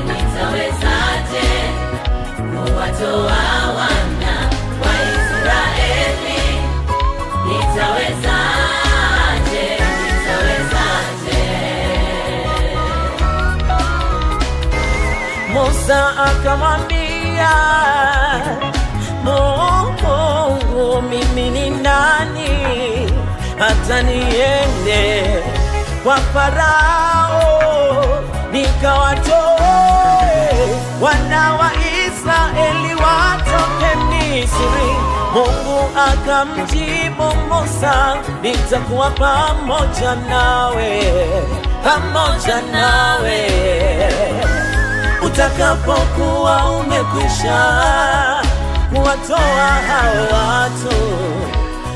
nitawezaje kuwatoa wana wa Israeli? Nitawezaje? Musa akamwambia Mungu, mimi ni nani hata niende kwa Farao nikawatoe wana wa Israeli watoke Misri? Mungu akamjibu Musa, nitakuwa pamoja nawe utakapokuwa umekwisha kuwatoa hao watu,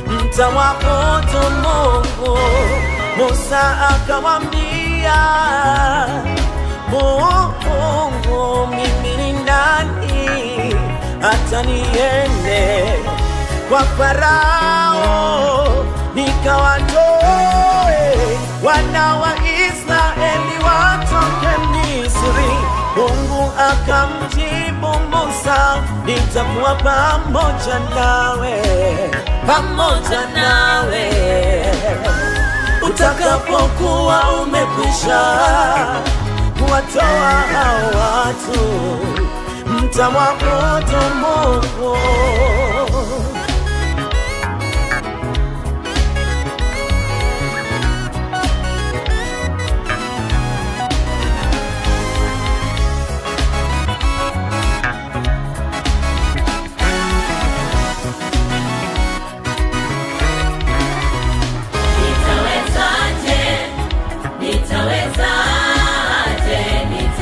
mtamwabudu Mungu. Musa akamwambia Mungu, mimi ni nani hata niende kwa Farao nikawatoe wana wa Israeli watoke Misri? Mungu akamjibu Musa, nitakuwa pamoja nawe utakapokuwa umekwisha kuwatoa hao watu, mtamwabudu Mungu.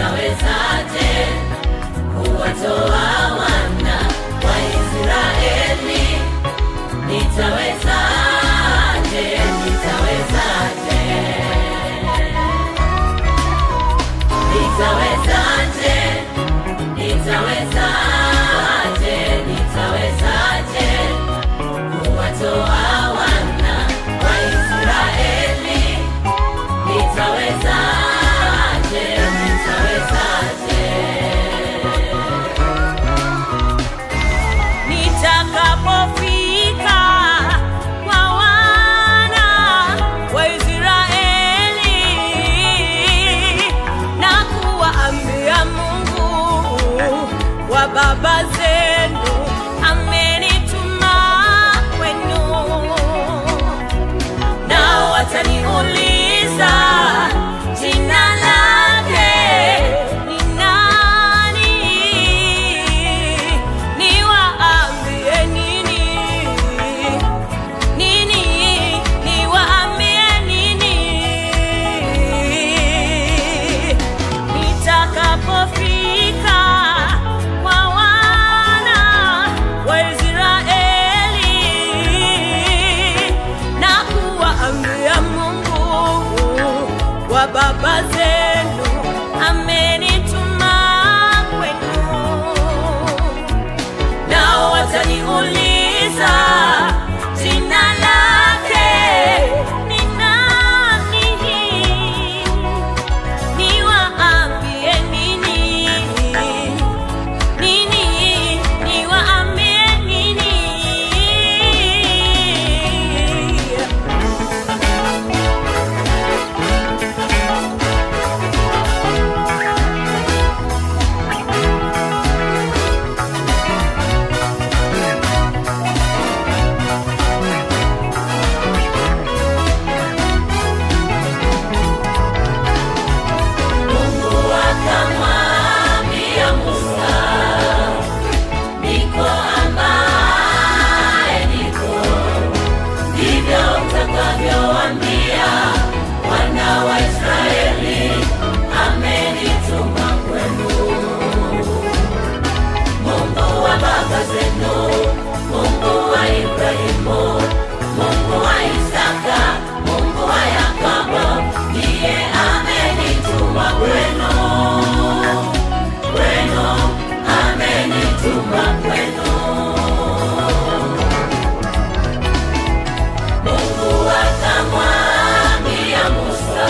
Nitawezaje kuwatoa wana wa Israeli? Nitawezaje? kuwatoa wana wa Israeli? Nitawezaje? Nitakapofika kwa wana wa Israeli na kuwaambia Mungu wa baba zenu amenituma kwenu, nao wataniuliza jina lake ni nani, niwaambie nini? Niwaambie nini? Nitakapofika kwa wana wa Israeli na kuwaambia Mungu wa baba zenu amenituma kwenu, nao wataniuliza jina lake ni nani, niwaambie nini? Niwaambie nini? Mungu akamwambia Musa, niko ambaye niko, ndivyo utakavyowaambia wana wa Israeli, amenituma kwenu. Mungu wa baba zenu, Mungu wa Ibrahimu, Mungu wa Isaka, Mungu wa Yakobo, ndiye amenituma kwenu, amenituma kwenu. Mungu akamwambia Musa,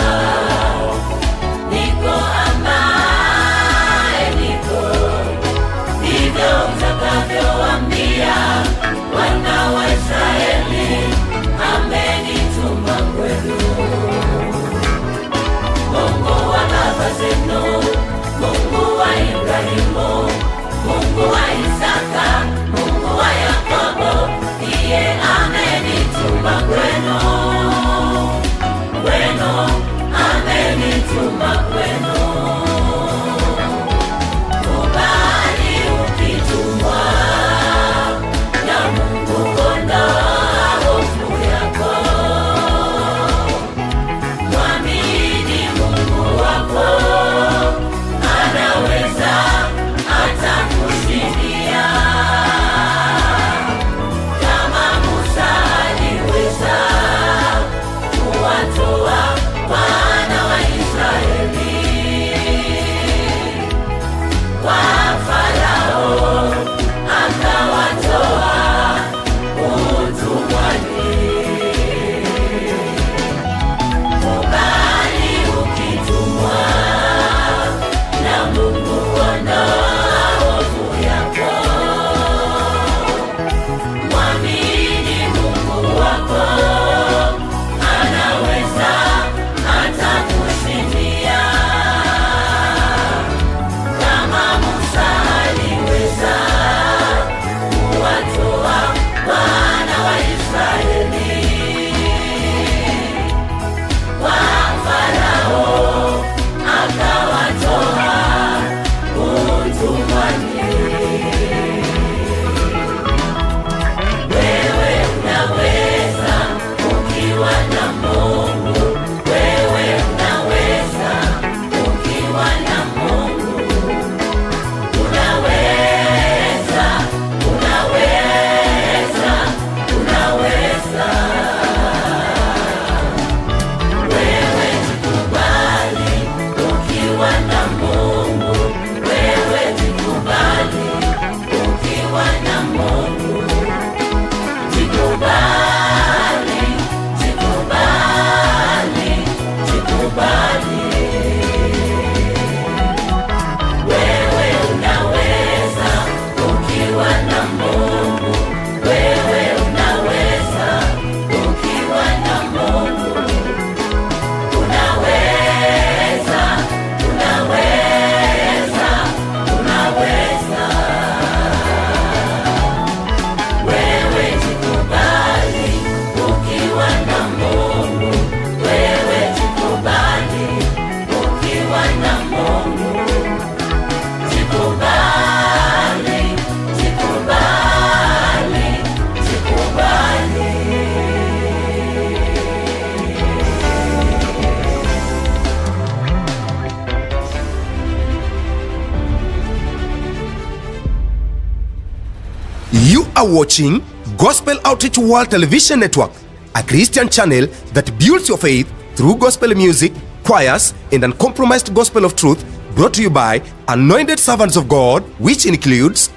are watching Gospel Outreach World Television Network, a Christian channel that builds your faith through gospel music, choirs, and uncompromised gospel of truth, brought to you by anointed servants of God, which includes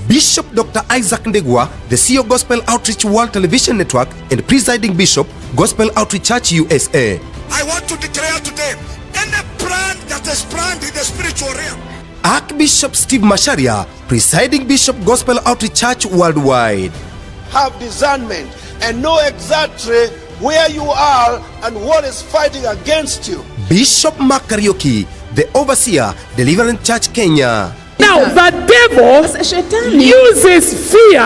Bishop Dr. Isaac Ndegwa, the CEO Gospel Outreach World Television Network and presiding Bishop, Gospel Outreach Church USA. I want to declare today, any plan that is planned in the spiritual realm, Archbishop Steve Masharia, presiding Bishop, Gospel Outreach Church Worldwide. Have discernment and know exactly where you are and what is fighting against you. Bishop Mark Kariuki, the overseer, Deliverance Church Kenya. Now the devil uses fear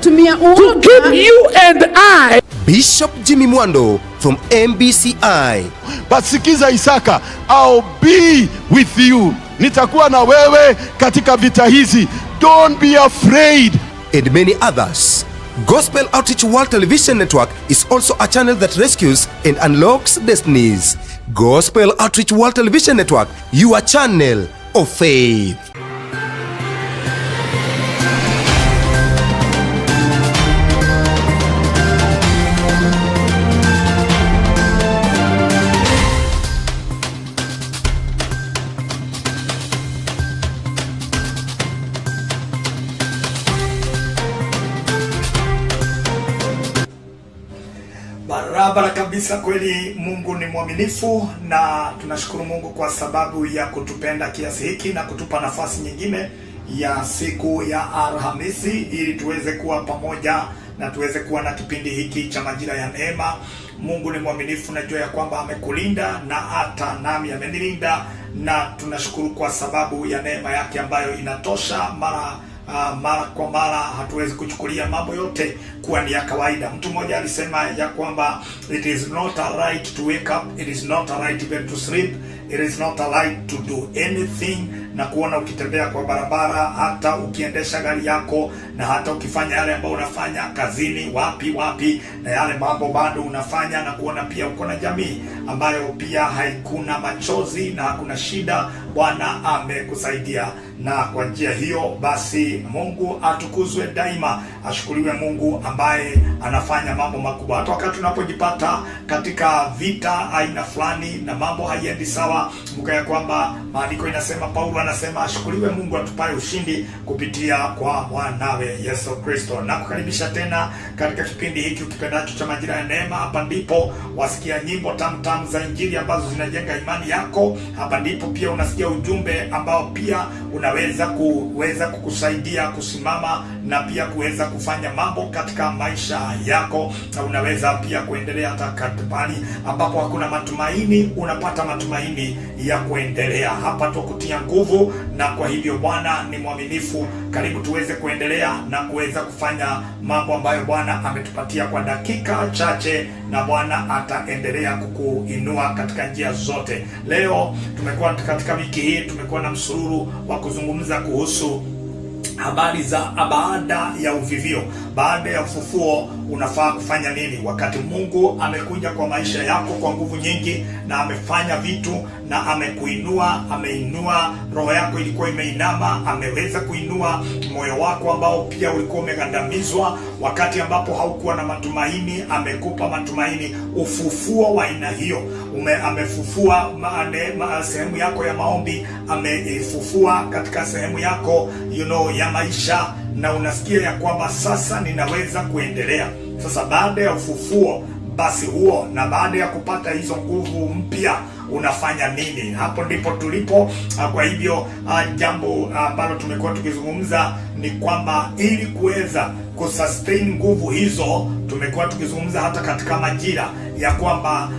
to keep you and I. Bishop Jimmy Mwando from MBCI. But sikiza Isaka, I'll be with you. Nitakuwa na wewe katika vita hizi. Don't be afraid. And many others. Gospel Outreach World Television Network is also a channel that rescues and unlocks destinies. Gospel Outreach World Television Network, your channel of faith. Barabara kabisa, kweli Mungu ni mwaminifu, na tunashukuru Mungu kwa sababu ya kutupenda kiasi hiki na kutupa nafasi nyingine ya siku ya Alhamisi ili tuweze kuwa pamoja na tuweze kuwa na kipindi hiki cha majira ya neema. Mungu ni mwaminifu, najua ya kwamba amekulinda na hata nami amenilinda, na tunashukuru kwa sababu ya neema yake ambayo inatosha. Mara kwa mara hatuwezi kuchukulia mambo yote kuwa ni ya kawaida. Mtu mmoja alisema ya kwamba it is not a right to wake up, it is not a right even to sleep, it is not a right to do anything. Na kuona ukitembea kwa barabara, hata ukiendesha gari yako, na hata ukifanya yale ambayo unafanya kazini, wapi na yale mambo bado unafanya, na kuona pia uko na jamii ambayo pia haikuna machozi na hakuna shida. Bwana amekusaidia, na kwa njia hiyo basi Mungu atukuzwe daima. Ashukuriwe Mungu ambaye anafanya mambo makubwa. Hata wakati tunapojipata katika vita aina fulani na mambo haiendi sawa, mkaya kwamba maandiko inasema, Paulo anasema ashukuriwe Mungu atupaye ushindi kupitia kwa mwanawe Yesu Kristo. Na kukaribisha tena katika kipindi hiki ukipendacho cha majira ya neema. Hapa ndipo wasikia nyimbo tamu za Injili ambazo zinajenga imani yako. Hapa ndipo pia unasikia ujumbe ambao pia unaweza kukusaidia kusimama na pia kuweza kufanya mambo katika maisha yako, na unaweza pia kuendelea hata katibali ambapo hakuna matumaini, unapata matumaini ya kuendelea. Hapa tukutia nguvu, na kwa hivyo Bwana ni mwaminifu. Karibu tuweze kuendelea na kuweza kufanya mambo ambayo Bwana ametupatia kwa dakika chache, na Bwana ataendelea kukuinua katika njia zote. Leo tumekuwa katika wiki hii tumekuwa na msururu wa kuzungumza kuhusu habari za baada ya uvivio. Baada ya ufufuo unafaa kufanya nini? Wakati Mungu amekuja kwa maisha yako kwa nguvu nyingi na amefanya vitu na amekuinua, ameinua roho yako ilikuwa imeinama, ameweza kuinua moyo wako ambao pia ulikuwa umegandamizwa wakati ambapo haukuwa na matumaini, amekupa matumaini. Ufufuo wa aina hiyo, amefufua sehemu yako ya maombi, amefufua katika sehemu yako ya maisha, na unasikia ya kwamba sasa ninaweza kuendelea. Sasa baada ya ufufuo basi huo, na baada ya kupata hizo nguvu mpya unafanya nini? Hapo ndipo tulipo. Kwa hivyo jambo ambalo tumekuwa tukizungumza ni kwamba ili kuweza kusustain nguvu hizo, tumekuwa tukizungumza hata katika majira ya kwamba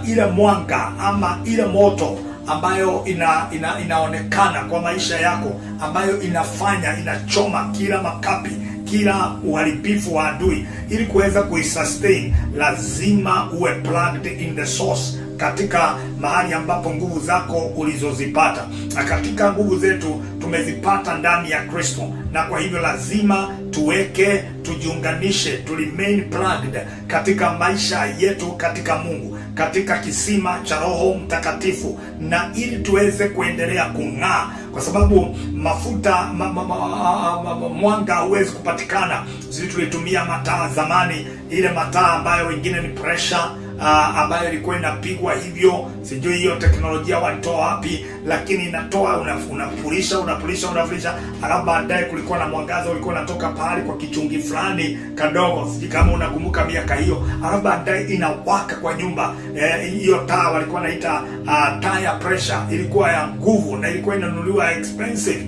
ile mwanga ama ile moto ambayo inaonekana kwa maisha yako, ambayo inachoma kila makapi, kila uharibifu wa adui, ili kuweza kuisustain lazima uwe plugged in the source, katika mahali ambapo nguvu zako ulizozipata. Na katika nguvu zetu tumezipata ndani ya Kristo, na kwa hivyo lazima tujiunganishe, to remain plugged katika maisha yetu katika Mungu, katika kisima cha Roho Mtakatifu, na ili tuweze kuendelea kung'aa kwa sababu mafuta mwanga hauwezi kupatikana. Sisi tulitumia mataa zamani, ile mataa ambayo wengine ni pressure ambayo ilikuwa inapigwa hivyo, sijui hiyo teknolojia walitoa wapi, lakini inatoa unapulisha, alafu baadaye kulikuwa na mwangaza ulikuwa unatoka pale kwa kichungi fulani kadogo, sijui kama unakumbuka miaka hiyo, alafu baadaye inawaka kwa nyumba. Hiyo taa walikuwa naita taa ya pressure, ilikuwa ya nguvu na ilikuwa inanunuliwa expensive.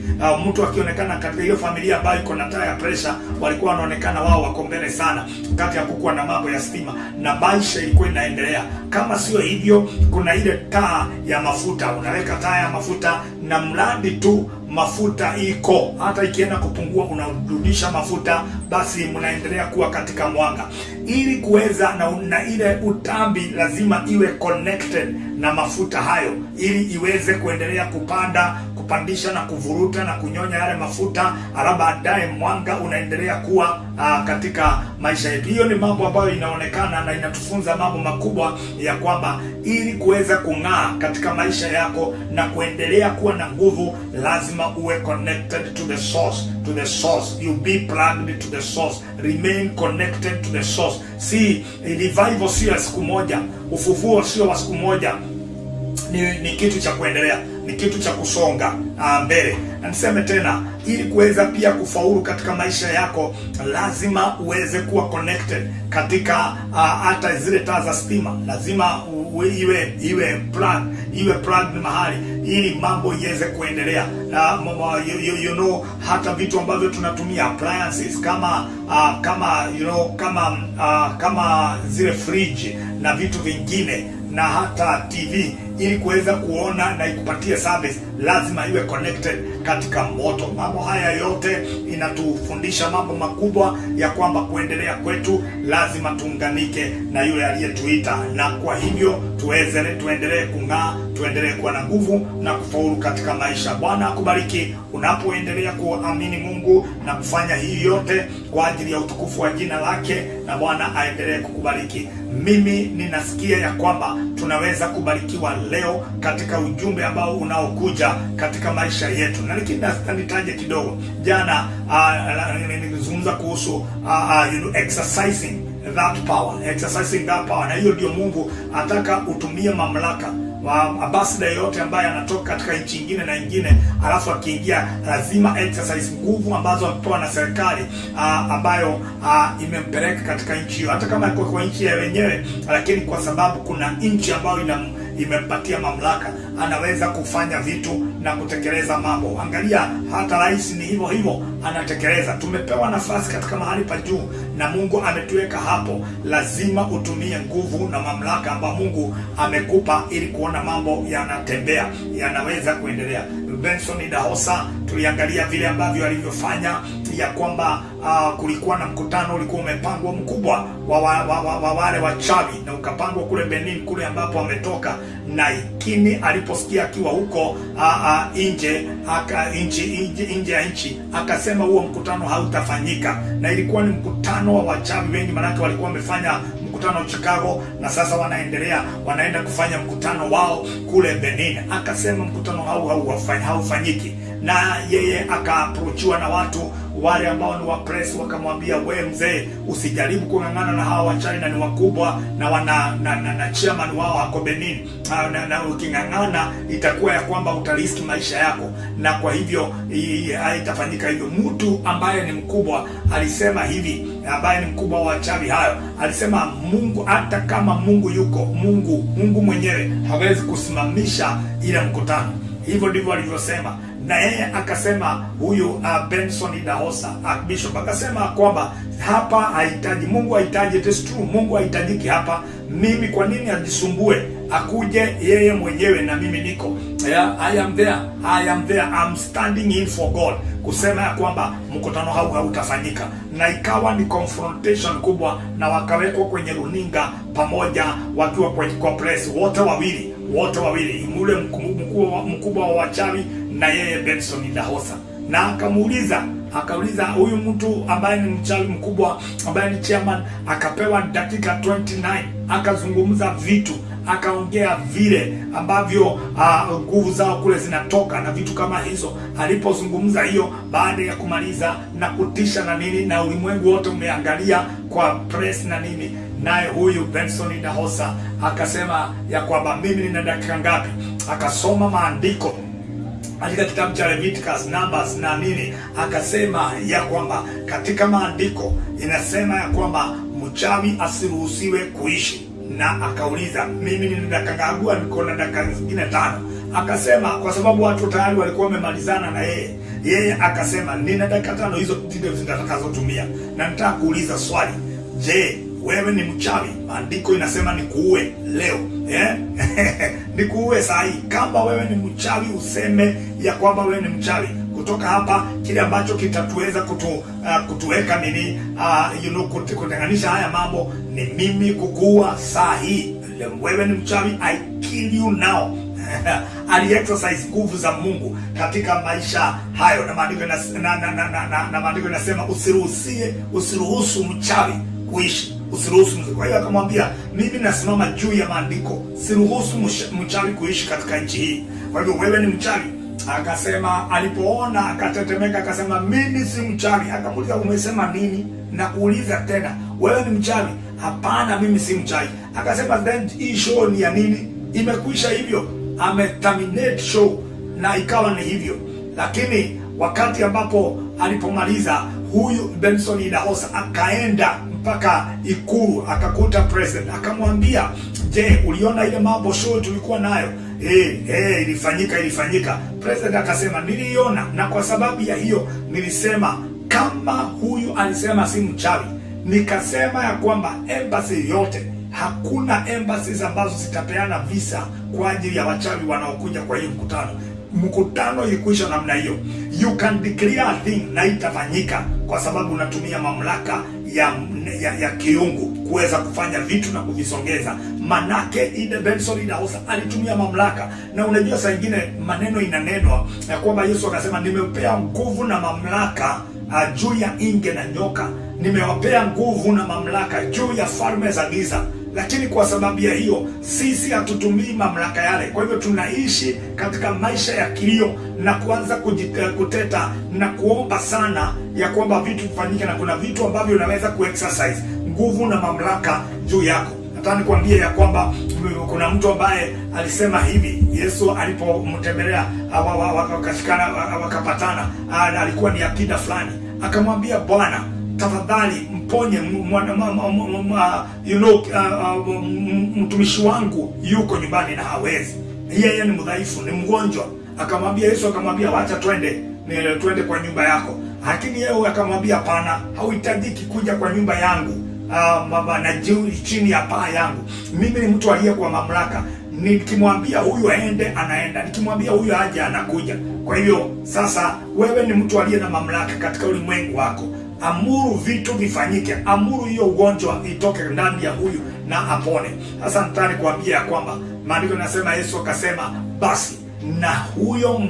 Mtu akionekana katika hiyo familia ambayo iko na taa ya pressure, walikuwa wanaonekana wao wako mbele sana, wakati hakukuwa na mambo ya stima na maisha ilikuwa inaendelea. Kama sio hivyo, kuna ile taa ya mafuta, unaweka taa ya mafuta na mradi tu mafuta iko, hata ikienda kupungua unarudisha mafuta, basi mnaendelea kuwa katika mwanga. Ili kuweza na ile utambi lazima iwe connected na mafuta hayo, ili iweze kuendelea kupandisha na kuvuruta na kunyonya yale mafuta, alafu baadaye mwanga unaendelea kuwa katika maisha yetu. Hiyo ni mambo ambayo inaonekana na inatufunza mambo makubwa ya kwamba ili kuweza kung'aa katika maisha yako na kuendelea kuwa na nguvu, lazima uwe connected to the source, you be plugged to the source, remain connected to the source. Si revival sio ya siku moja, ufufuo sio wa siku moja, ni kitu cha kuendelea, ni kitu cha kusonga mbele. Na niseme tena, ili kuweza pia kufaulu katika maisha yako, lazima uweze kuwa connected katika hata zile taa za stima, lazima iwe plugged mahali, ili mambo iweze kuendelea. Hata vitu ambavyo tunatumia appliances kama zile fridge na vitu vingine na hata TV, ili kuweza kuona na ikupatie service, lazima iwe connected katika moto. Mambo haya yote inatufundisha mambo makubwa ya kwamba kuendelea kwetu lazima tuunganike na yule aliyetuita, na kwa hivyo tuendelee kung'aa, tuendelee kuwa na nguvu na kufaulu katika maisha. Bwana akubariki unapoendelea kuamini Mungu na kufanya hii yote kwa ajili ya utukufu wa jina lake, na Bwana aendelee kukubariki. Mimi ninasikia ya kwamba tunaweza kubarikiwa leo katika ujumbe ambao unaokuja katika maisha yetu. Na nitaje kidogo, jana nilizungumza kuhusu exercising that power, na hiyo ndio Mungu anataka utumie mamlaka. Ambassador yote ambaye anatoka katika nchi nyingine na nyingine, alafu akiingia lazima exercise nguvu ambazo amepewa na serikali ambayo imempeleka katika nchi hiyo, hata kama iko kwa nchi ya wenyewe, lakini kwa sababu kuna nchi ambayo imempatia mamlaka, anaweza kufanya vitu na kutekeleza mambo. Angalia, hata rais ni hivyo hivyo, anatekeleza. Tumepewa nafasi katika mahali pa juu na Mungu ametuweka hapo, lazima utumie nguvu na mamlaka ambayo Mungu amekupa ili kuona mambo yanatembea, yanaweza kuendelea. Benson Idahosa, tuliangalia vile ambavyo alivyofanya, ya kwamba kulikuwa na mkutano ulikuwa umepangwa mkubwa wa wale wachawi, na ukapangwa kule Benin, kule ambapo ametoka, na ikini aliposikia akiwa huko nje ya nchi, akasema huo mkutano hautafanyika. Na ilikuwa ni mkutano wa wachawi wengi, manake walikuwa wamefanya mkutano Chicago na sasa wanaenda kufanya mkutano wao kule Benin. Akasema mkutano haufanyiki, na yeye akaapproachiwa na watu wale ambao ni wa press, wakamwambia, we mzee, usijaribu kung'ang'ana na hawa wachawi, na ni wakubwa na chairman wao hako Benin, na uking'ang'ana itakuwa ya kwamba utariski maisha yako, na kwa hivyo haitafanyika hivyo. Mtu ambaye ni mkubwa alisema hivi, ambaye ni mkubwa wa wachawi hayo, alisema Mungu, hata kama Mungu yuko, Mungu mwenyewe hawezi kusimamisha ile mkutano. Hivyo ndivyo alivyosema. Na yeye akasema, huyu Benson Idahosa Archbishop akasema kwamba hapa hahitaji Mungu, hahitaji, it is true, Mungu hahitajiki hapa. Mimi kwa nini ajisumbue? Akuje yeye mwenyewe na mimi niko. I am there, I'm standing in for God. Kusema ya kwamba mkutano hautafanyika, na ikawa ni confrontation kubwa, na wakawekwa kwenye runinga pamoja, wakiwa kwa press, wote wawili, yule mkubwa wa wachawi na yeye Benson Idahosa. Na akauliza huyu mtu ambaye ni mchawi mkubwa, ambaye ni chairman, akapewa dakika 29 akazungumza vitu akaongea vile ambavyo nguvu zao kule zinatoka na vitu kama hizo. Alipozungumza hiyo, baada ya kumaliza na kutisha na nini, na ulimwengu wote umeangalia kwa press na nini, naye huyu Benson Idahosa akasema ya kwamba mimi nina dakika ngapi? Akasoma maandiko katika kitabu cha Leviticus, Numbers na nini, akasema ya kwamba katika maandiko inasema ya kwamba mchawi asiruhusiwe kuishi. Na akauliza, mimi nina dakika ngapi? Niko na dakika zingine 5. Akasema kwa sababu watu tayari walikuwa wamemalizana na yeye akasema nina dakika 5, hizo ndio zitakazotumia. Na nataka kuuliza swali, je, wewe ni mchawi? Maandiko inasema nikuue leo, nikuue saa hii. Kama wewe ni mchawi, useme ya kwamba wewe ni mchawi. Kutoka hapa, kile ambacho kitatuweza kutuweka nini, kutenganisha haya mambo ni mimi kukuua saa hii. Wewe ni mchawi, I kill you now. Ali exercise nguvu za Mungu katika maisha hayo, na maandiko inasema usiruhusu mchawi kuishi, usiruhusu. Kwa hiyo akamwambia, mimi nasimama juu ya maandiko, siruhusu mchawi kuishi katika nchi hii. Kwa hivyo wewe ni mchawi. Akasema, alipoona akatetemeka, akasema mimi si mchawi. Akamuuliza, umesema nini? Na kuuliza tena, wewe ni mchawi? Hapana, mimi si mchawi. Akasema, then hii show ni ya nini? Imekwisha hivyo. Terminate show, na ikawa ni hivyo. Lakini wakati ambapo alipomaliza, huyu Benson Idahosa akaenda mpaka Ikulu, akakuta president, akamwambia, je, uliona ile mambo show tulikuwa nayo? Ilifanyika. President akasema, niliona, na kwa sababu ya hiyo nilisema kama huyu alisema si mchawi, nikasema ya kwamba embassy yote, hakuna embassies ambazo zitapeana visa kwa ajili ya wachawi wanaokuja kwa hiyo mkutano. Mkutano ilikuisha namna hiyo. You can declare a thing na itafanyika, kwa sababu unatumia mamlaka ya kiungu kuweza kufanya vitu na kuvisongeza. Manake Benson Idahosa alitumia mamlaka. Na unajua saa nyingine maneno inanenwa ya kwamba Yesu akasema, nimepea nguvu na mamlaka juu ya inge na nyoka, nimewapea nguvu na mamlaka juu ya falme za giza. Lakini kwa sababu ya hiyo, sisi hatutumii mamlaka yale. Kwa hivyo tunaishi katika maisha ya kilio na kuanza kuteta na kuomba sana ya kwamba vitu vifanyike, na kuna vitu ambavyo unaweza kuexercise nguvu na mamlaka juu yako. Nataka nikwambie ya kwamba kuna mtu ambaye alisema hivi, Yesu alipomtembelea wakashikana wakapatana, alikuwa ni akida fulani, akamwambia, Bwana tafadhali mponye mtumishi wangu yuko nyumbani na hawezi, yeye ni mdhaifu, ni mgonjwa. Akamwambia Yesu, akamwambia, wacha twende kwa nyumba yako. Lakini yeye akamwambia, hapana, hauhitajiki kuja kwa nyumba yangu na chini ya paa yangu. Mimi ni mtu aliye kwa mamlaka. Nikimwambia huyu aende, anaenda. Nikimwambia huyu aje, anakuja. Kwa hivyo sasa, wewe ni mtu aliye na mamlaka katika ulimwengu wako. Amuru vitu vifanyike, amuru hiyo ugonjwa itoke ndani ya huyu na apone. Sasa nataka kuambia kwamba maandiko yanasema, Yesu akasema, basi na huyo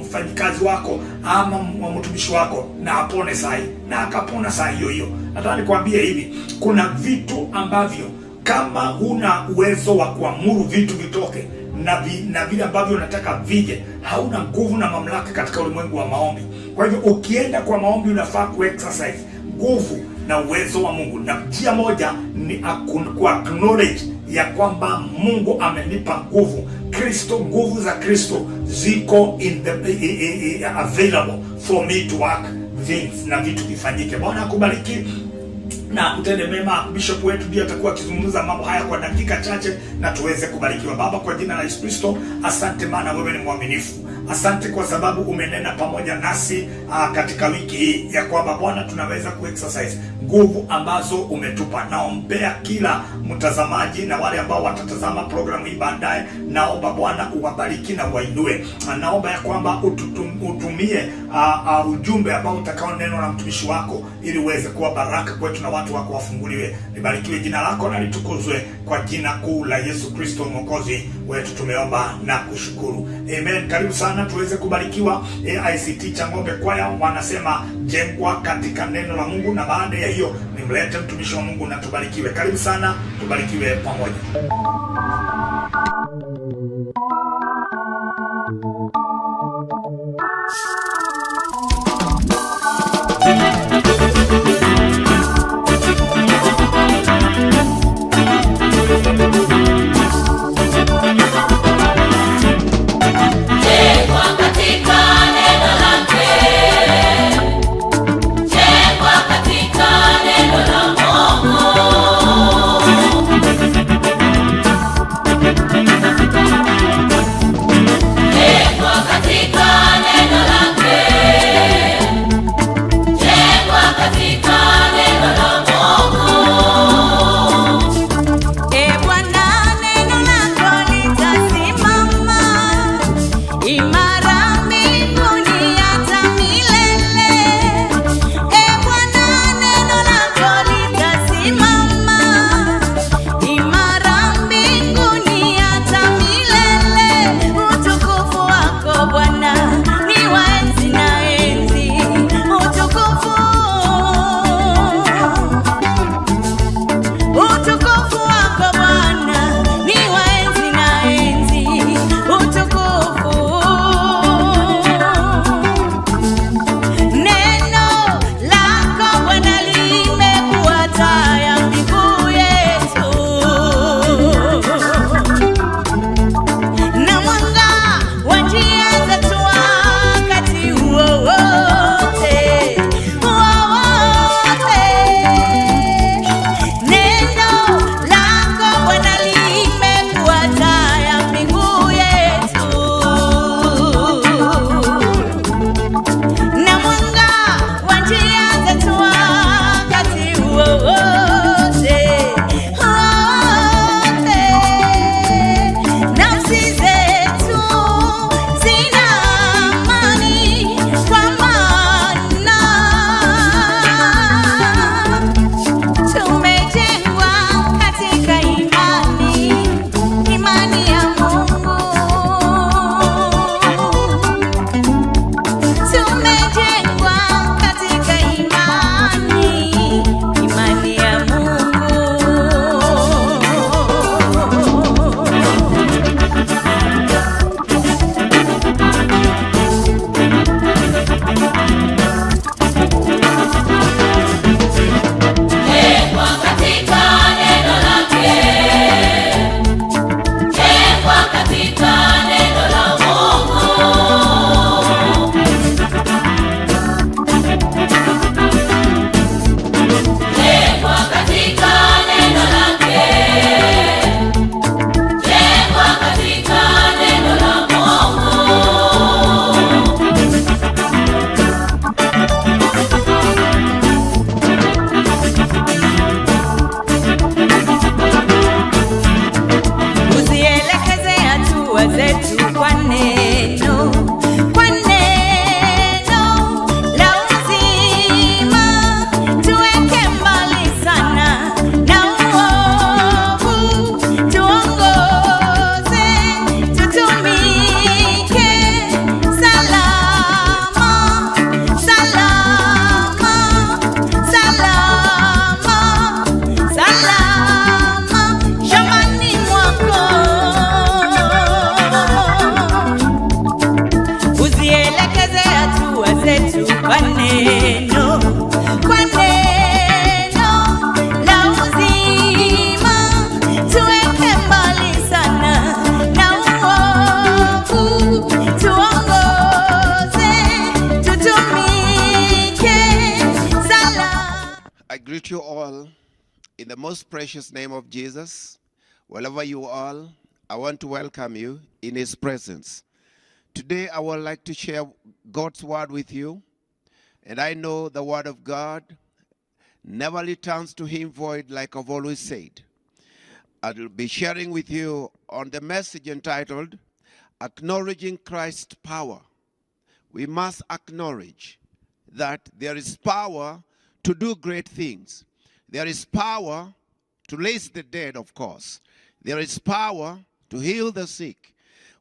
mfanyikazi wako ama mtumishi wako na apone saa, na akapona saa hiyo. Nataka kuambia hivi, kuna vitu ambavyo kama huna uwezo wa kuamuru vitu vitoke na vile ambavyo unataka vije, hauna nguvu na mamlaka katika ulimwengu wa maombi. Kwa hivyo ukienda kwa maombi, unafaa kuexercise nguvu na uwezo wa Mungu, na njia moja ni acknowledge ya kwamba Mungu amenipa nguvu. Nguvu za Kristo ziko available for me to work things, na vitu vifanyike. Bwana akubariki na utende mema. Bishop wetu ndiye atakuwa akizungumza mambo haya kwa dakika chache na tuweze kubarikiwa. Baba, kwa jina la Yesu Kristo, asante maana wewe ni mwaminifu. Asante kwa sababu umenena pamoja nasi katika wiki hii ya kwamba Bwana tunaweza kuexercise nguvu ambazo umetupa. Naombea kila mtazamaji na wale ambao watatazama programu hii baadaye, naomba Bwana uwabariki na uwainue. Naomba ya kwamba utumie ujumbe ambao utakao neno na mtumishi wako ili uweze kuwa baraka kwetu na watu wako wafunguliwe. Libarikiwe jina lako na litukuzwe kwa jina kuu la Yesu Kristo Mwokozi wetu tumeomba na kushukuru. Amen. Karibu sana tuweze kubarikiwa. AICT Changombe Kwaya wanasema jengwa katika neno la Mungu, na baada ya hiyo nimlete mtumishi wa Mungu na tubarikiwe. Karibu sana, tubarikiwe pamoja. greet you all in the most precious name of Jesus. Wherever you are, I want to welcome you in his presence. Today, I would like to share God's word with you. And I know the word of God never returns to him void, like I've always said. I'll be sharing with you on the message entitled, Acknowledging Christ's Power. We must acknowledge that there is power to do great things. There is power to raise the dead, of course. There is power to heal the sick.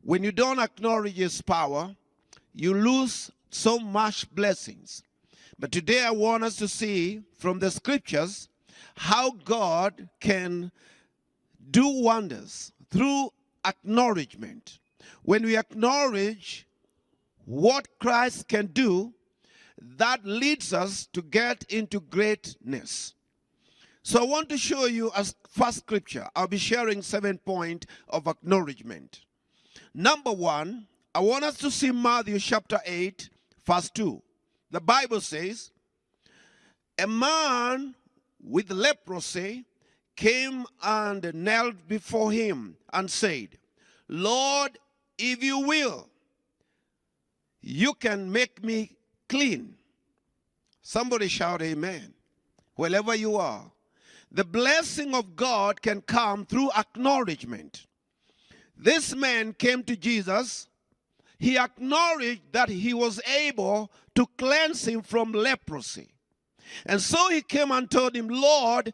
When you don't acknowledge his power, you lose so much blessings. But today I want us to see from the scriptures how God can do wonders through acknowledgement. When we acknowledge what Christ can do, that leads us to get into greatness. So I want to show you a first scripture. I'll be sharing 7 points of acknowledgement. Number 1, I want us to see Matthew chapter 8, verse 2. The Bible says, a man with leprosy came and knelt before him and said, Lord, if you will, you can make me clean. Somebody shout amen. Wherever you are. The blessing of God can come through acknowledgement. This man came to Jesus. He acknowledged that he was able to cleanse him from leprosy. And so he came and told him, Lord,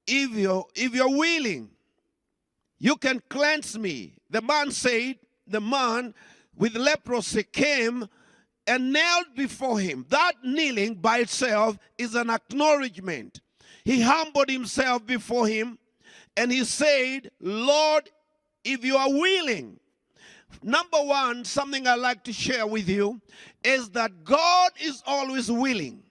if you're willing, you can cleanse me. The man said, the man with leprosy came and knelt before him. That kneeling by itself is an acknowledgement. He humbled himself before him and he said, Lord, if you are willing. Number 1, something I like to share with you is that God is always willing.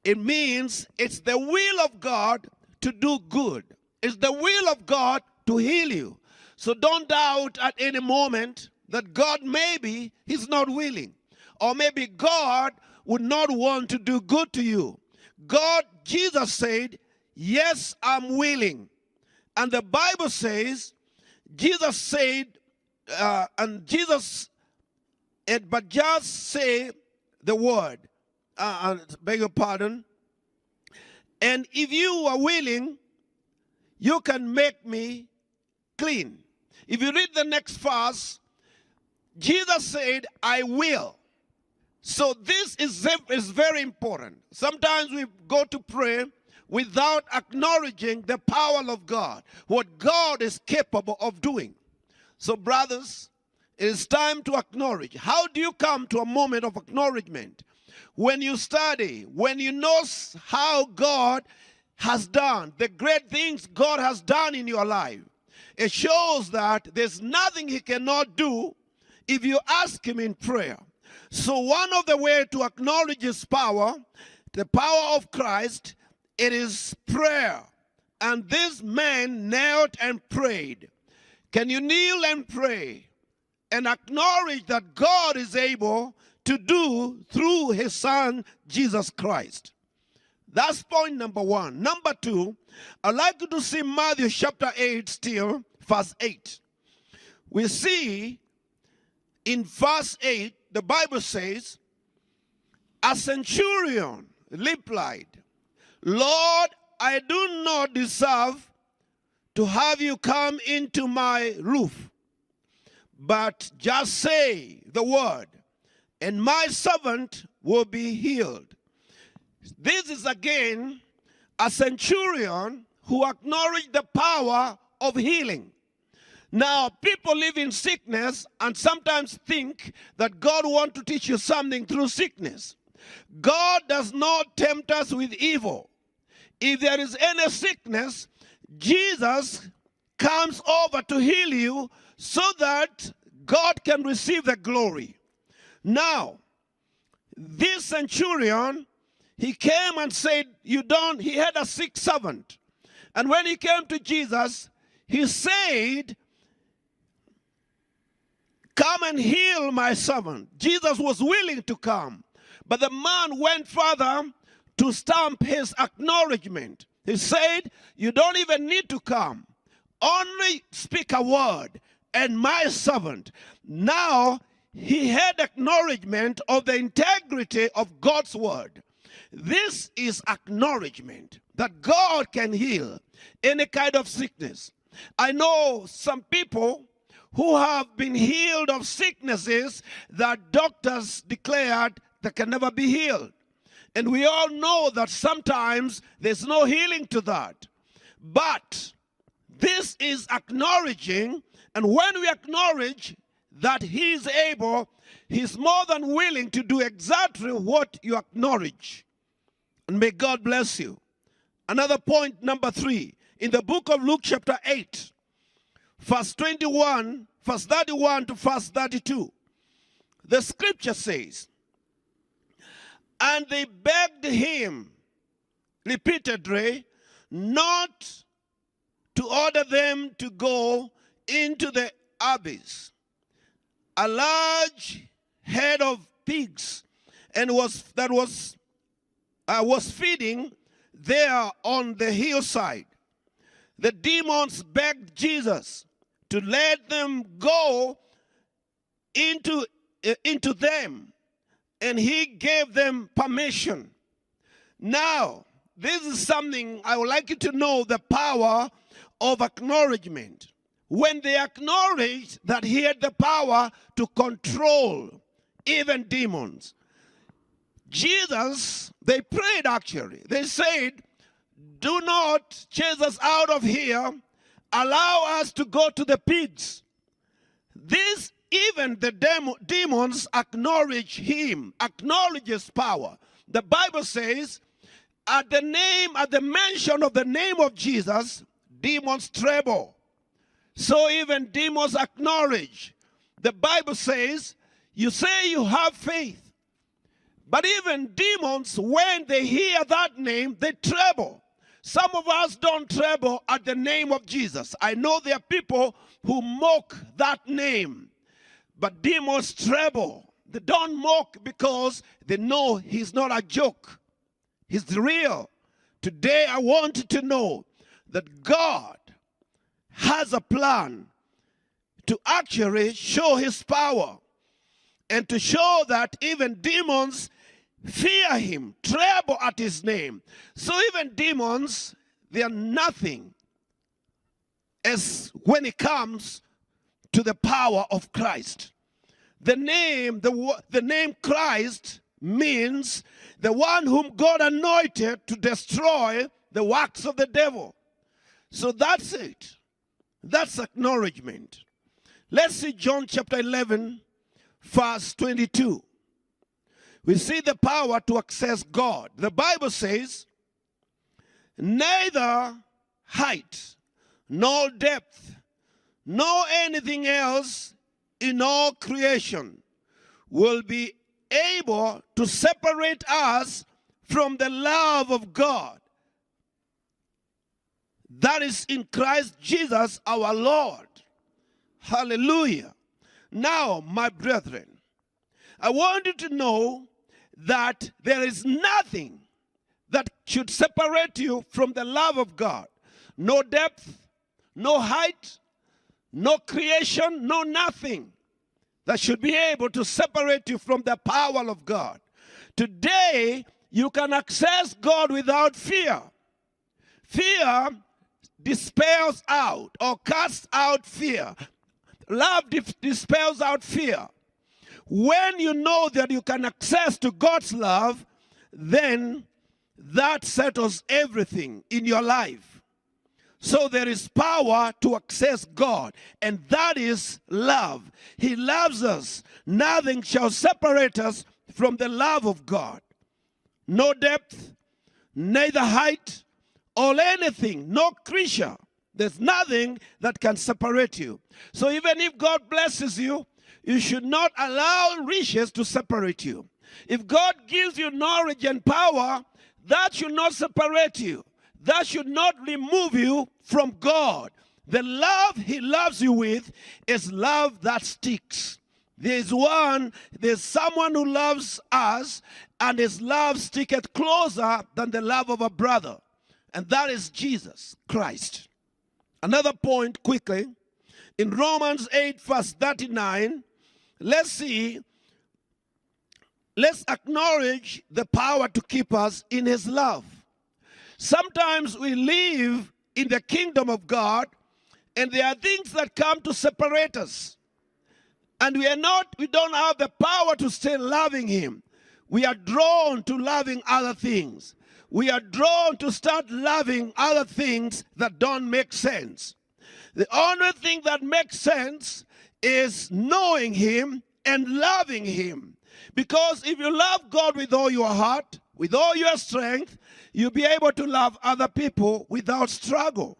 It means it's the will of God to do good. It's the will of God to heal you. So don't doubt at any moment that God maybe he's not willing. Or maybe God would not want to do good to you. God, Jesus said, yes, I'm willing. And the Bible says, Jesus said, but just say the word, beg your pardon. And if you are willing, you can make me clean. If you read the next verse, Jesus said, I will. So this is very important. Sometimes we go to pray without acknowledging the power of God, what God is capable of doing. So brothers, it is time to acknowledge. How do you come to a moment of acknowledgement? When you study, when you know how God has done, the great things God has done in your life. It shows that there's nothing he cannot do if you ask him in prayer. So one of the ways to acknowledge his power, the power of Christ, it is prayer. And this man knelt and prayed. Can you kneel and pray and acknowledge that God is able to do through his son, Jesus Christ? That's point number 1. Number 2, I'd like you to see Matthew chapter 8 still, verse 8. We see in verse 8, the Bible says, a centurion replied, Lord, I do not deserve to have you come into my roof, but just say the word, and my servant will be healed. This is again a centurion who acknowledged the power of healing. Now, people live in sickness and sometimes think that God wants to teach you something through sickness. God does not tempt us with evil. If there is any sickness, Jesus comes over to heal you so that God can receive the glory. Now, this centurion, he came and said, he had a sick servant. And when he came to Jesus, he said, come and heal my servant. Jesus was willing to come. But the man went further to stamp his acknowledgement. He said, you don't even need to come. Only speak a word, and my servant. Now, he had acknowledgement of the integrity of God's word. This is acknowledgement that God can heal any kind of sickness. I know some people who have been healed of sicknesses that doctors declared that can never be healed. And we all know that sometimes there's no healing to that. But this is acknowledging, and when we acknowledge, that he is able, he's more than willing to do exactly what you acknowledge. And may God bless you. Another point, number 3, in the book of Luke chapter 8, verse 31 to verse 32, the scripture says, and they begged him repeatedly not to order them to go into the abyss. A large herd of pigs and was feeding there on the hillside. The demons begged Jesus to let them go into them, and he gave them permission. Now, this is something I would like you to know, the power of acknowledgement. When they acknowledged that he had the power to control even demons, Jesus, they prayed actually. They said, do not chase us out of here. Allow us to go to the pigs. This, even the demons acknowledge him, acknowledges power. The Bible says, at the mention of the name of Jesus, demons tremble. So even demons acknowledge. The Bible says, you say you have faith. But even demons, when they hear that name, they tremble. Some of us don't tremble at the name of Jesus. I know there are people who mock that name. But demons tremble. They don't mock because they know he's not a joke. He's real. Today I want you to know that God has a plan to actually show his power and to show that even demons fear him, tremble at his name. So even demons, they are nothing as when it comes to the power of Christ. The name Christ means the one whom God anointed to destroy the works of the devil. So that's it. That's acknowledgement. Let's see John chapter 11, verse 22. We see the power to access God. The Bible says, neither height, nor depth, nor anything else in all creation will be able to separate us from the love of God that is in Christ Jesus our Lord. Hallelujah. Now, my brethren, I want you to know that there is nothing that should separate you from the love of God. No depth, no height, no creation, no nothing that should be able to separate you from the power of God. Today, you can access God without fear. Fear dispels out or casts out fear. Love dispels out fear. When you know that you can access to God's love, then that settles everything in your life. So there is power to access God, and that is love. He loves us. Nothing shall separate us from the love of God. No depth, neither height, or anything, no creature. There's nothing that can separate you. So even if God blesses you, you should not allow riches to separate you. If God gives you knowledge and power, that should not separate you. That should not remove you from God. The love he loves you with is love that sticks. There's someone who loves us, and his love sticketh closer than the love of a brother. And that is Jesus Christ. Another point quickly. In Romans 8 verse 39, let's acknowledge the power to keep us in his love. Sometimes we live in the kingdom of God, and there are things that come to separate us. And we don't have the power to stay loving him. We are drawn to loving other things. We are drawn to start loving other things that don't make sense. The only thing that makes sense is knowing him and loving him. Because if you love God with all your heart, with all your strength, you'll be able to love other people without struggle.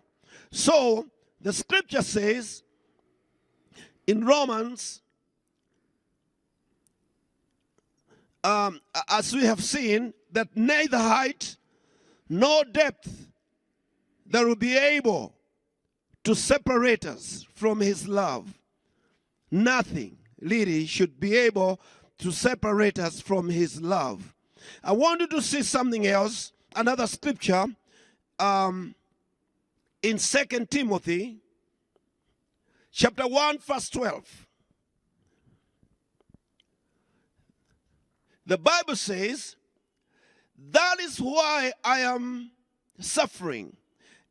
So the scripture says in Romans, as we have seen, that neither height nor depth that will be able to separate us from his love. Nothing really should be able to separate us from his love. I want you to see something else, another scripture in 2 Timothy chapter 1 verse 12. The Bible says, that is why I am suffering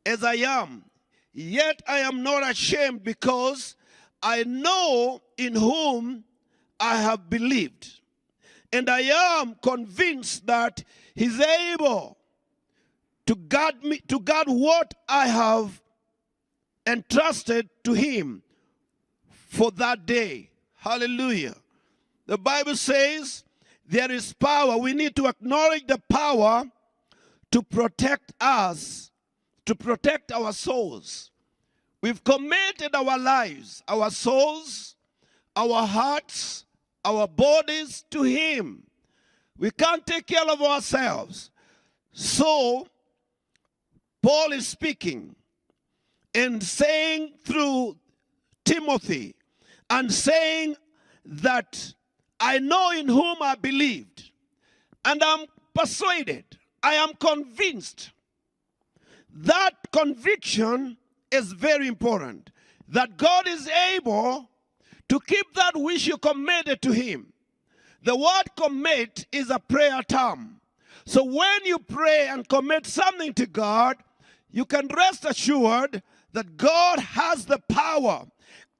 as I am, yet I am not ashamed, because I know in whom I have believed, and I am convinced that he's able to guard what I have entrusted to him for that day. Hallelujah. The Bible says there is power. We need to acknowledge the power to protect us, to protect our souls. We've committed our lives, our souls, our hearts, our bodies to him. We can't take care of ourselves. So Paul is speaking and saying through Timothy and saying that I know in whom I believed, and I'm persuaded, I am convinced. That conviction is very important, that God is able to keep that which you committed to him. The word commit is a prayer term. So when you pray and commit something to God, you can rest assured that God has the power.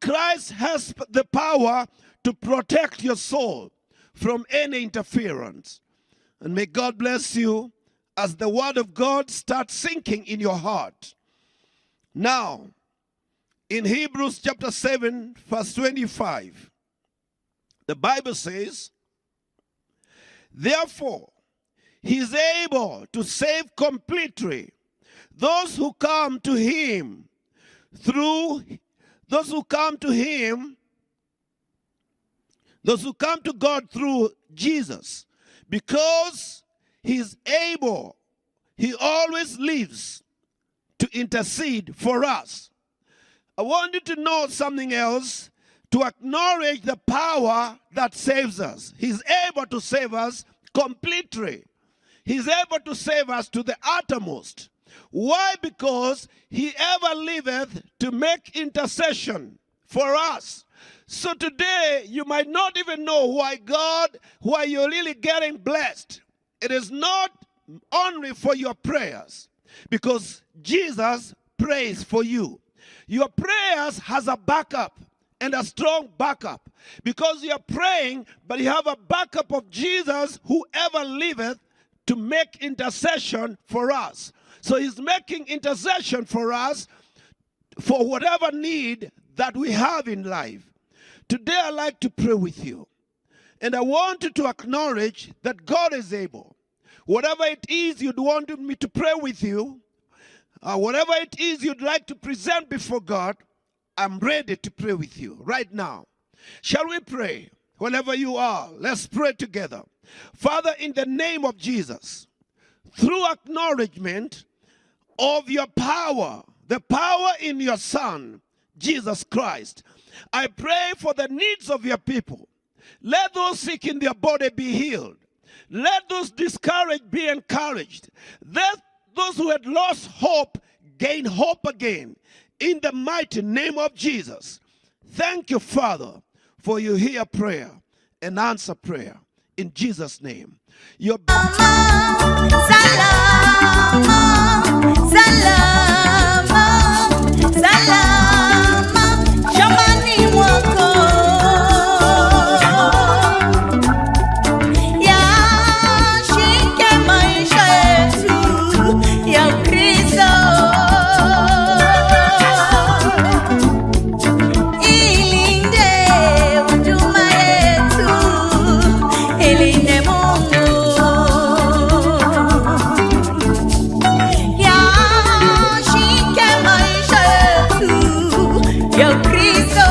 Christ has the power to protect your soul from any interference. And may God bless you as the word of God starts sinking in your heart. Now, in Hebrews chapter 7, verse 25, the Bible says, therefore, he is able to save completely those who come to him those who come to God through Jesus, because he's able, he always lives to intercede for us. I want you to know something else, to acknowledge the power that saves us. He's able to save us completely. He's able to save us to the uttermost. Why? Because he ever liveth to make intercession for us. So today, you might not even know why you're really getting blessed. It is not only for your prayers, because Jesus prays for you. Your prayers has a backup, and a strong backup, because you're praying, but you have a backup of Jesus, who ever liveth to make intercession for us. So he's making intercession for us for whatever need that we have in life. Today I'd like to pray with you. And I want you to acknowledge that God is able. Whatever it is you'd want me to pray with you, whatever it is you'd like to present before God, I'm ready to pray with you right now. Shall we pray? Wherever you are, let's pray together. Father, in the name of Jesus, through acknowledgement of your power, the power in your Son, Jesus Christ, I pray for the needs of your people. Let those sick in their body be healed. Let those discouraged be encouraged. Let those who had lost hope gain hope again. In the mighty name of Jesus. Thank you, Father, for you hear prayer and answer prayer. In Jesus' name. Your Ilinde ya Kristo.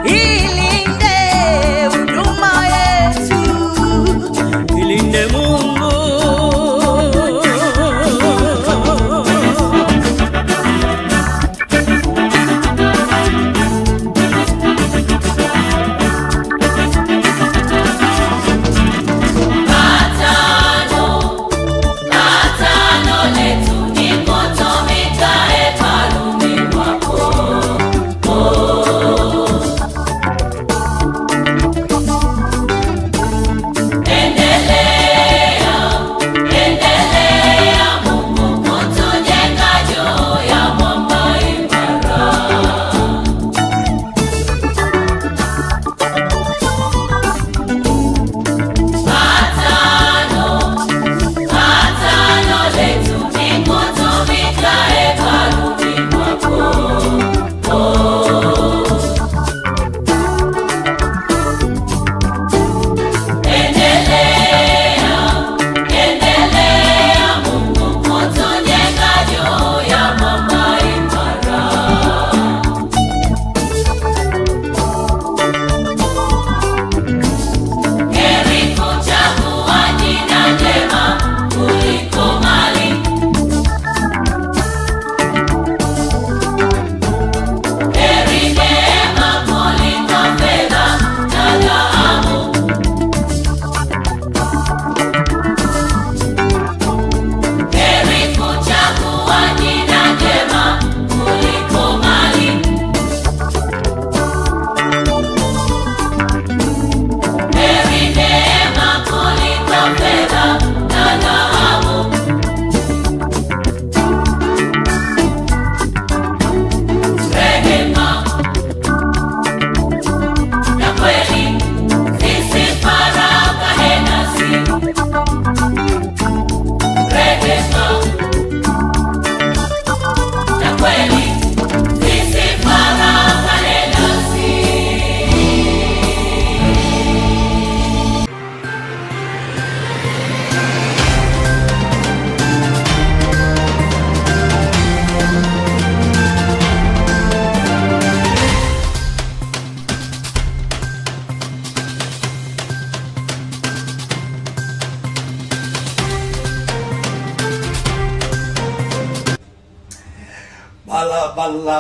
Ilinde huduma yetu, ilinde Mungu.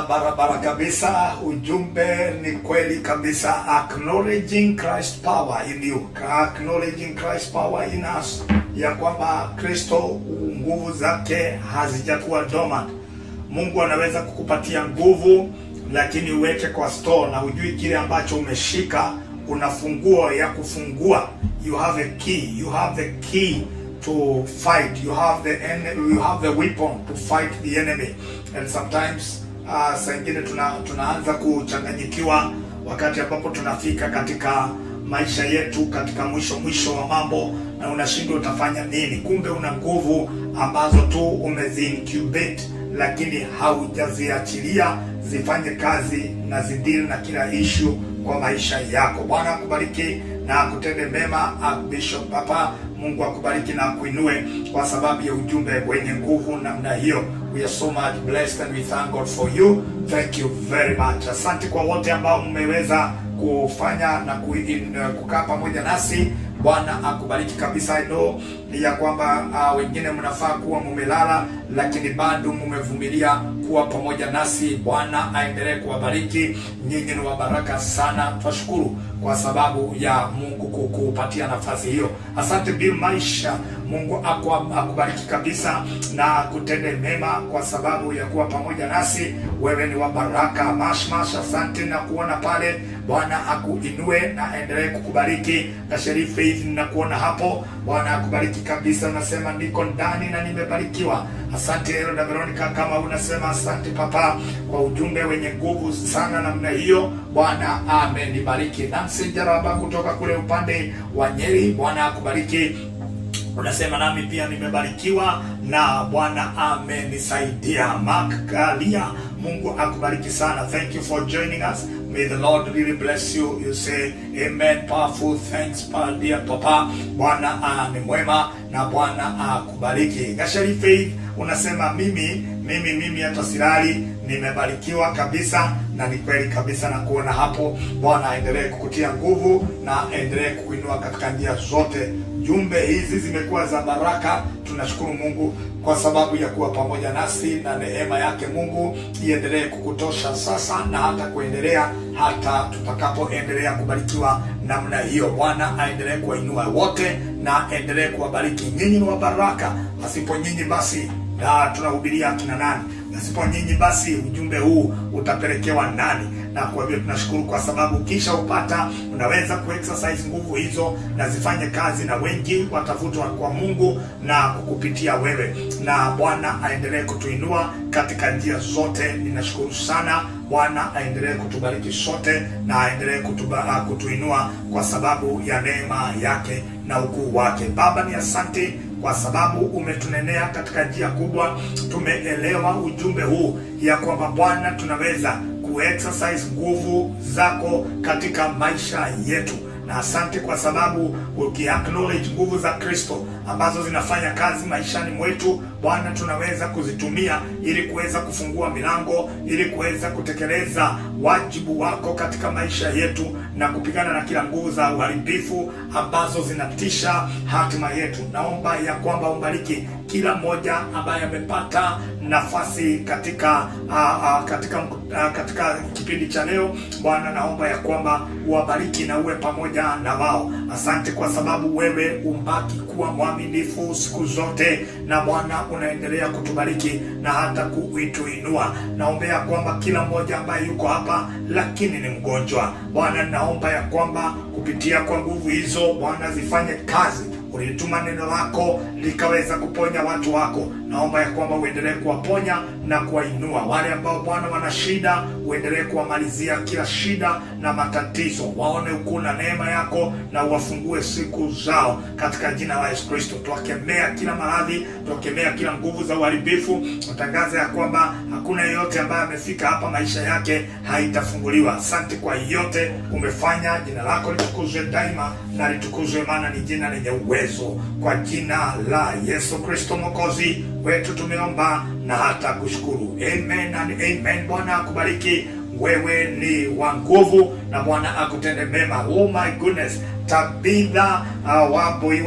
Barabara kabisa. Ujumbe ni kweli kabisa. Acknowledging Christ power in you, acknowledging Christ power in us, ya kwamba Kristo nguvu zake hazijakuwa dormant. Mungu anaweza kukupatia nguvu, lakini uweke kwa store na hujui kile ambacho umeshika. Una funguo ya kufungua. You have a key, you have the key to fight. You have the weapon to fight the enemy. And sometimes saa ingine tunaanza kuchanganyikiwa wakati ambapo tunafika katika maisha yetu katika mwisho wa mambo, na unashindwa utafanya nini. Kumbe una nguvu ambazo tu umezi-incubate, lakini haujaziachilia zifanye kazi na zidili na kila issue kwa maisha yako. Bwana akubariki na akutende mema. Bishop Papa, Mungu akubariki na akuinue kwa sababu ya ujumbe wenye nguvu namna hiyo. We are so much blessed and we thank God for you. Thank you very much. Asante kwa wote ambao mmeweza kufanya na kukaa pamoja nasi. Bwana akubariki kabisa. I know ya kwamba wengine mnafaa kuwa mumelala, lakini bado mmevumilia kuwa pamoja nasi. Bwana aendelee kuwabariki. Nyinyi ni wa baraka sana. Twashukuru kwa sababu ya Mungu kukupatia nafasi hiyo. Asante Bill Maisha. Mungu akubariki kabisa na kutende mema kwa sababu ya kuwa pamoja nasi. Wewe ni wa baraka. Mash, asante na kuona pale. Bwana akuinue na endelee kukubariki. Na Sheriff Faith na kuona hapo. Bwana akubariki kabisa. Unasema niko ndani na nimebarikiwa. Asante Elda Veronica, kama unasema asante Papa kwa ujumbe wenye nguvu sana namna hiyo. Bwana amenibariki. Nancy Jaraba kutoka kule upande wa Nyeri. Bwana akubariki. Unasema nami pia nimebarikiwa na Bwana amenisaidia. Mark Galia, Mungu akubariki sana. Thank you for joining us. May the Lord really bless you. You say amen. Powerful. Thanks dear Papa. Bwana ni mwema na Bwana akubariki. Gashari Faith unasema mimi mimi hata silali, nimebarikiwa kabisa, na ni kweli kabisa na kuona hapo. Bwana aendelee kukutia nguvu na aendelee kukuinua katika njia zote. Jumbe hizi zimekuwa za baraka. Tunashukuru Mungu kwa sababu ya kuwa pamoja nasi, na neema yake Mungu iendelee kukutosha sasa na hata kuendelea hata tutakapoendelea kubarikiwa namna hiyo. Bwana aendelee kuwainua wote na aendelee kuwabariki. Nyinyi ni wa baraka. Asipo nyinyi basi tunahubiria kina nani? Asipo nyinyi basi ujumbe huu utapelekewa nani? Na kwa hivyo tunashukuru kwa sababu kisha upata unaweza kuexercise nguvu hizo na zifanye kazi, na wengi watavutwa kwa Mungu na kukupitia wewe. Na Bwana aendelee kutuinua katika njia zote. Ninashukuru sana. Bwana aendelee kutubariki sote na aendelee kutuinua kwa sababu ya neema yake na ukuu wake. Baba, ni asante kwa sababu umetunenea katika njia kubwa. Tumeelewa ujumbe huu ya kwamba Bwana tunaweza kuexercise nguvu zako katika maisha yetu. Na asante kwa sababu ukiacknowledge nguvu za Kristo ambazo zinafanya kazi maishani mwetu, Bwana tunaweza kuzitumia ili kuweza kufungua milango, ili kuweza kutekeleza wajibu wako katika maisha yetu na kupigana na kila nguvu za uharibifu ambazo zinatisha hatima yetu. Naomba ya kwamba umbariki kila mmoja ambaye amepata nafasi katika kipindi cha leo. Bwana, naomba ya kwamba uwabariki na uwe pamoja na wao. Asante kwa sababu wewe umbaki kuwa mwaminifu siku zote, na Bwana unaendelea kutubariki na hata kuituinua. Naombea kwamba kila mmoja ambaye yuko hapa lakini ni mgonjwa, Bwana naomba ya kwamba kupitia kwa nguvu hizo Bwana zifanye kazi. Ulituma neno lako likaweza kuponya watu wako. Naomba ya kwamba uendelee kuwaponya na kuwainua wale ambao Bwana wana shida. Uendelee kuwamalizia kila shida na matatizo, waone ukuu na neema yako na uwafungue siku zao katika jina la Yesu Kristo. Tuwakemea kila maradhi, tuwakemea kila nguvu za uharibifu. Tutangaza ya kwamba hakuna yeyote ambaye amefika hapa maisha yake haitafunguliwa. Asante kwa yote umefanya. Jina lako litukuzwe daima na litukuzwe, maana ni jina lenye uwezo. Kwa jina la Yesu Kristo Mwokozi wetu tumeomba na hata kushukuru. Amen and amen. Bwana akubariki. Wewe ni wa nguvu na Bwana akutende mema. Oh my goodness. Tabitha waboi.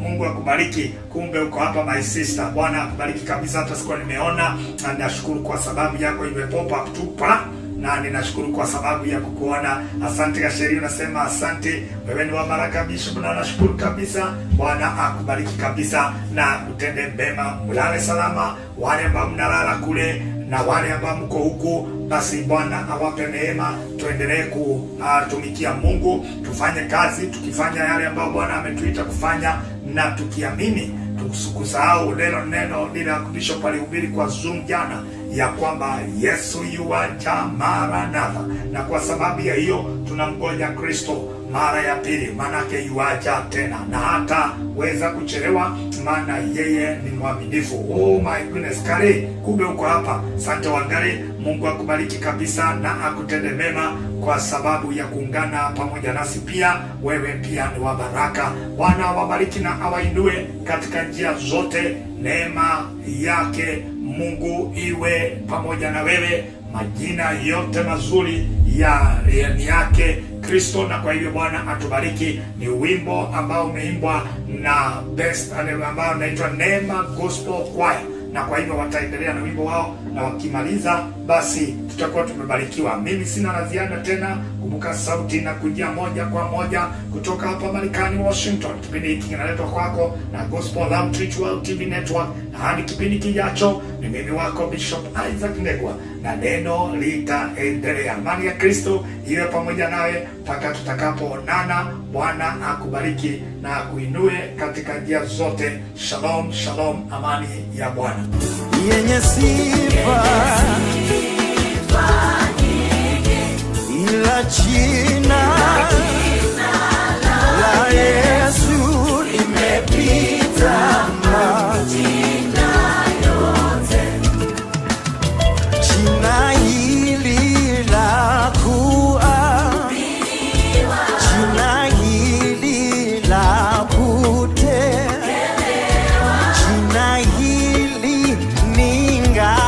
Mungu akubariki. Kumbe uko hapa my sister. Bwana akubariki kabisa. Hata sikuwa nimeona, na nashukuru kwa sababu yako imepop up tupa, na ninashukuru kwa sababu ya kukuona. Asante Kasheri, unasema asante. Wewe ni wa baraka Bishop, na nashukuru kabisa. Bwana akubariki kabisa na utende mema. Mulale salama wale ambao mnalala kule na wale ambao mko huku, basi Bwana awape neema. Tuendelee kutumikia Mungu, tufanye kazi tukifanya yale ambayo Bwana ametuita kufanya, na tukiamini, tusikusahau neno lile Bishop alihubiri kwa Zoom jana ya kwamba Yesu yuaja Maranatha, na kwa sababu ya hiyo tunamgoja Kristo mara ya pili, manake yuaja tena na hata weza kuchelewa, maana yeye ni mwaminifu. Oh my goodness, Kare, kumbe uko hapa. Asante Wangari, Mungu akubariki kabisa na akutende mema kwa sababu ya kuungana pamoja nasi. Pia wewe pia ni wa baraka. Bwana awabariki na awainue katika njia zote. Neema yake Mungu iwe pamoja na wewe. Majina yote mazuri ni yake Kristo, na kwa hivyo Bwana atubariki. Ni wimbo ambao umeimbwa na best ambao unaitwa Neema Gospel Choir, na kwa hivyo wataendelea na wimbo wao, na wakimaliza basi tutakuwa tumebarikiwa. Mimi sina la ziada tena. Kumbuka sauti na kujia moja kwa moja kutoka hapa Marekani, Washington. Kipindi hiki kinaletwa kwako na Gospel Outreach World TV Network, na hadi kipindi kijacho, ni mimi wako Bishop Isaac Ndegwa, na neno litaendelea. Amani ya Kristo iwe pamoja nawe mpaka tutakapoonana. Bwana akubariki na akuinue katika njia zote. Shalom, shalom, amani ya Bwana yenye sifa ila jina la Yesu limepita majina yote. Jina hili la kuaminiwa, jina hili la kutegemewa, jina hili ni ngao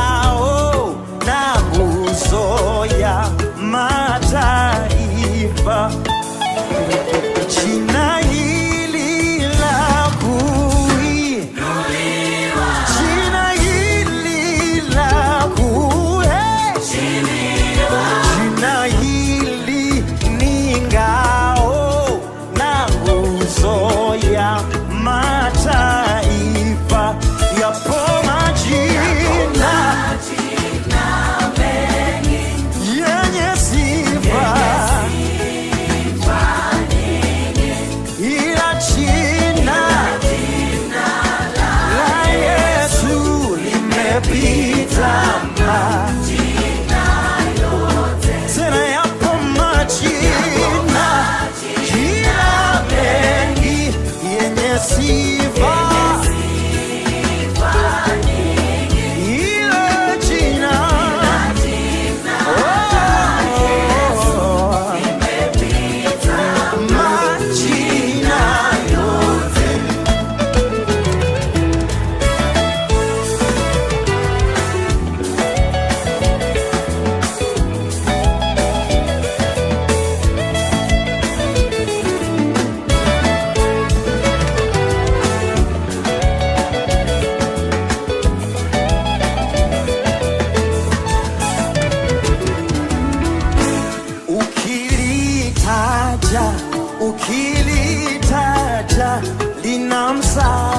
msaada